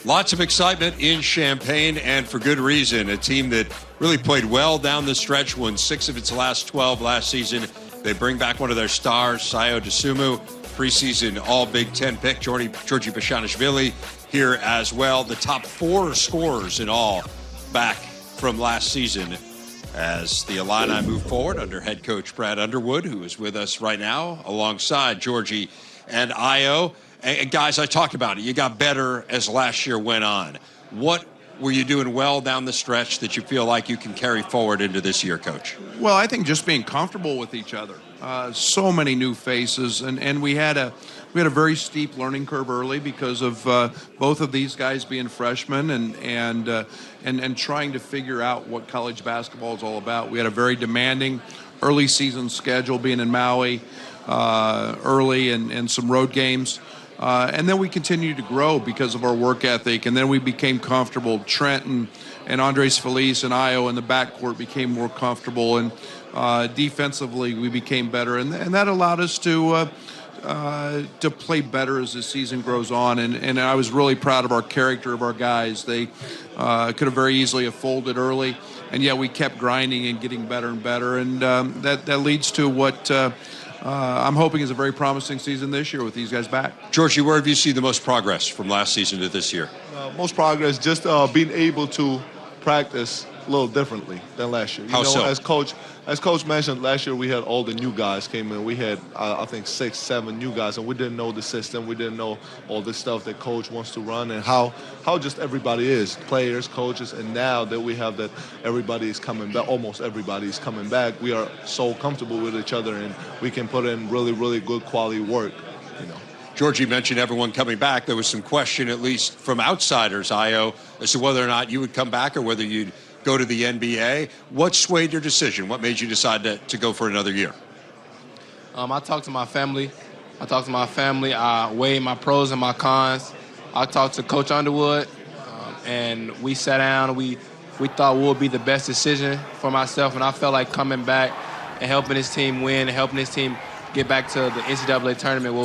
Lots of excitement in Champaign, and for good reason. A team that really played well down the stretch, won 6 of its last 12 last season. They bring back one of their stars, Dosunmu, preseason All-Big Ten pick, Giorgi Bezhanishvili here as well. The top 4 scorers in all back from last season as the Illini move forward under head coach Brad Underwood, who is with us right now alongside Giorgi and Io. And guys, I talked about it. You got better as last year went on. What were you doing well down the stretch that you feel like you can carry forward into this year, Coach? Well, I think just being comfortable with each other. So many new faces, and we had a very steep learning curve early because of both of these guys being freshmen and trying to figure out what college basketball is all about. We had a very demanding early season schedule, being in Maui early and some road games. And then we continued to grow because of our work ethic, and then we became comfortable. Trent and Andres Feliz and Io in the backcourt became more comfortable, and defensively we became better, and that allowed us to play better as the season grows on. And I was really proud of our character of our guys. They could have very easily have folded early, and yet we kept grinding and getting better and better, and that leads to what I'm hoping is a very promising season this year with these guys back. Giorgi, where have you seen the most progress from last season to this year? Most progress, just being able to practice a little differently than last year. How so? As Coach mentioned, last year we had all the new guys came in. We had, I think, 6, 7 new guys, and we didn't know the system. We didn't know all the stuff that Coach wants to run and how just everybody is, players, coaches. And now that we have that everybody is coming back, almost everybody is coming back, we are so comfortable with each other, and we can put in really, really good quality work. Giorgi mentioned everyone coming back. There was some question, at least from outsiders, Io, as to whether or not you would come back or whether you'd go to the NBA. What swayed your decision? What made you decide to go for another year? I talked to my family. I weighed my pros and my cons. I talked to Coach Underwood, and we sat down. We thought what would be the best decision for myself, and I felt like coming back and helping this team win and helping this team get back to the NCAA tournament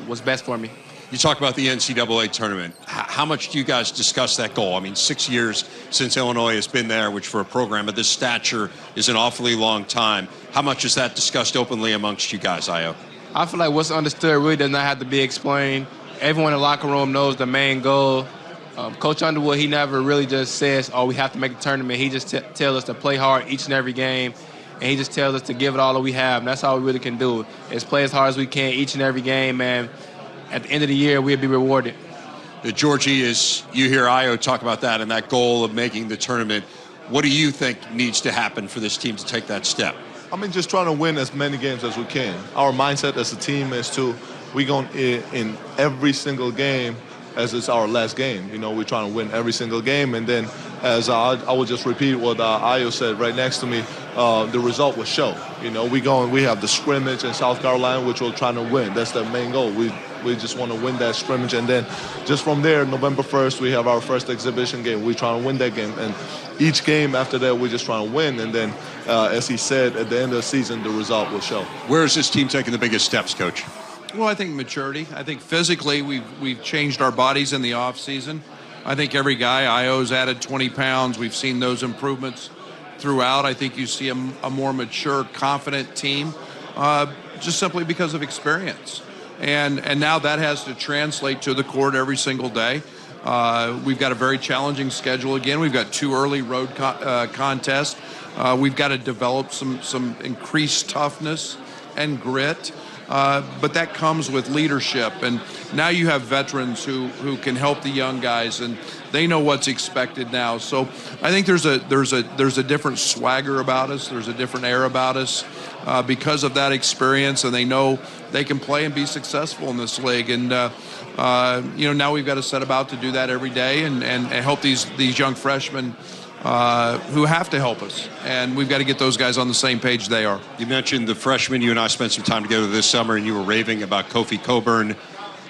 was best for me. You talk about the NCAA tournament. How much do you guys discuss that goal? I mean, 6 years since Illinois has been there, which for a program of this stature is an awfully long time. How much is that discussed openly amongst you guys, Io? I feel like what's understood really does not have to be explained. Everyone in the locker room knows the main goal. Coach Underwood, he never really just says, we have to make the tournament. He just tells us to play hard each and every game, and he just tells us to give it all that we have, and that's all we really can do, is play as hard as we can each and every game, and at the end of the year, we'll be rewarded. Giorgi, as you hear Io talk about that and that goal of making the tournament, what do you think needs to happen for this team to take that step? I mean, just trying to win as many games as we can. Our mindset as a team is we're going in every single game as it's our last game. We're trying to win every single game. And then, as I will just repeat what Io said right next to me, the result will show. We have the scrimmage in South Carolina, which we're trying to win. That's the main goal. We just want to win that scrimmage. And then just from there, November 1st, we have our first exhibition game. We're trying to win that game. And each game after that, we're just trying to win. And then, as he said, at the end of the season, the result will show. Where is this team taking the biggest steps, Coach? Well, I think maturity. I think physically we've changed our bodies in the off season. I think every guy, Io's added 20 pounds. We've seen those improvements throughout. I think you see a more mature, confident team, just simply because of experience. And now that has to translate to the court every single day. We've got a very challenging schedule again. We've got 2 early road contests. We've got to develop some increased toughness and grit. But that comes with leadership, and now you have veterans who can help the young guys, and they know what's expected now. So I think there's a different swagger about us. There's a different air about us because of that experience, and they know they can play and be successful in this league. And now we've got to set about to do that every day and help these young freshmen who have to help us, and we've got to get those guys on the same page they are. You mentioned the freshmen. You and I spent some time together this summer, and you were raving about Kofi Coburn.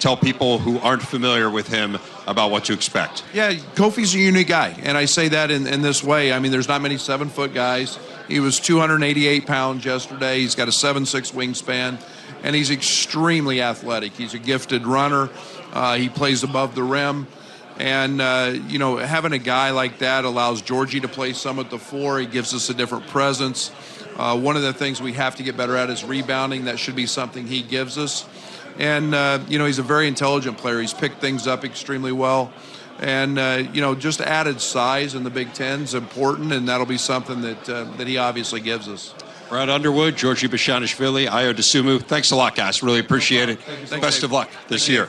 Tell people who aren't familiar with him about what to expect. Yeah, Kofi's a unique guy, and I say that in this way. I mean, there's not many 7-foot guys. He was 288 pounds yesterday. He's got a 7'6" wingspan, and he's extremely athletic. He's a gifted runner. He plays above the rim. And, having a guy like that allows Giorgi to play some at the 4. He gives us a different presence. One of the things we have to get better at is rebounding. That should be something he gives us. And, he's a very intelligent player. He's picked things up extremely well. And, just added size in the Big Ten is important, and that'll be something that he obviously gives us. Brad Underwood, Giorgi Bezhanishvili, Dosunmu. Thanks a lot, guys. Really appreciate it. Best of luck this year.